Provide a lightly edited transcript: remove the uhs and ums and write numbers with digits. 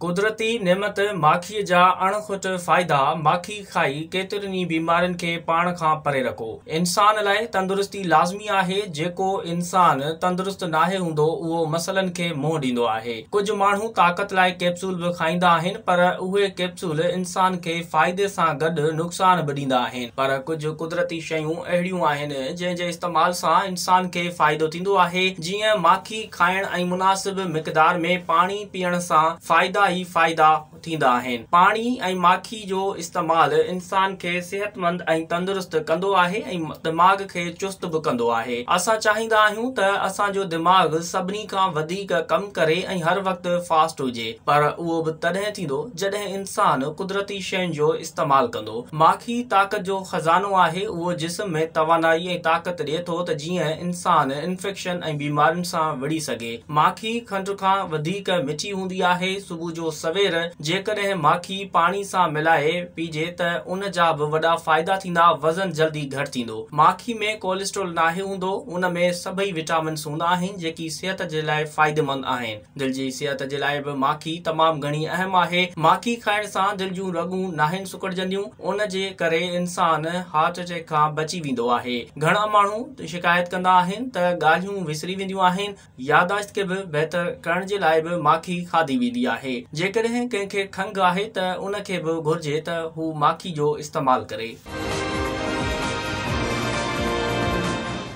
कुदरती नेमत माखीअ जा अणखुट फ़ाइदा। माखी खाई केतिरनि बीमारियुनि खे पाण खां परे रखो। इंसान लाइ तंदुरुस्ती लाज़मी आहे। जेको इंसान तंदुरुस्त नाहे हूंदो उहो मसइलनि खे मुंहुं ॾींदो आहे। कुझु माण्हू ताक़त लाइ कैप्सूल बि खाईंदा आहिनि, पर उहे कैप्सूल इंसान खे फ़ाइदे सां गॾु नुक़सान बि ॾींदा आहिनि। पर कुझु कुदरती शयूं अहिड़ियूं आहिनि जंहिं जे इस्तेमाल सां इंसान खे फ़ाइदो थींदो आहे। जीअं माखी खाइण ऐं मुनासिब मिक़दार में पाणी पीअण सां फ़ाइदा ही फ़ाइदा थींदा आहिनि। पाणी ऐं माखी जो इस्तेमाल इंसान खे सेहतमंद ऐं तंदुरुस्त कंदो आहे ऐं दिमाग़ खे चुस्त बि कंदो आहे। असां चाहींदा आहियूं त असांजो दिमाग़ सभिनी खां वधीक कमु करे ऐं हर वक़्तु फास्ट हुजे, पर उहो बि तॾहिं थींदो जॾहिं इंसान कुदरती शयुनि जो इस्तेमाल कंदो। माखी ताक़त जो खज़ानो आहे। उहो जिस्म में तवानाई ऐं ताक़त ॾिए थो त जीअं इंसान इन्फेक्शन ऐं बीमारियुनि सां विड़ी सघे। माखी खंड खां वधीक मिठी हूंदी आहे। सुबुह जो सवेर जेकॾहिं माखी पाणी सां मिलाए पीजे त उन जा बि वॾा फ़ाइदा थींदा। वज़न जल्दी घटि थींदो। माखी में कोलेस्ट्रॉल नाहे हूंदो। उन में सभई विटामिन्स हूंदा आहिनि जेकी सिहत जे लाइ फ़ाइदेमंद आहिनि। दिलि जी सिहत जे लाइ बि माखी तमामु घणी अहम आहे। माखी खाइण सां दिलि जूं रॻूं नाहिनि सुकड़जंदियूं। उन जे करे इंसान हार्ट अटैक खां बची वेंदो आहे। घणा माण्हू शिकायत कंदा आहिनि त ॻाल्हियूं विसरी वेंदियूं आहिनि। यादाश्त खे बि बहितर करण जे लाइ बि माखी खाधी वेंदी आहे। जेकॾहिं कंहिंखे खंघि आहे त उन खे बि घुर्जे त हू माखी जो इस्तेमाल करे।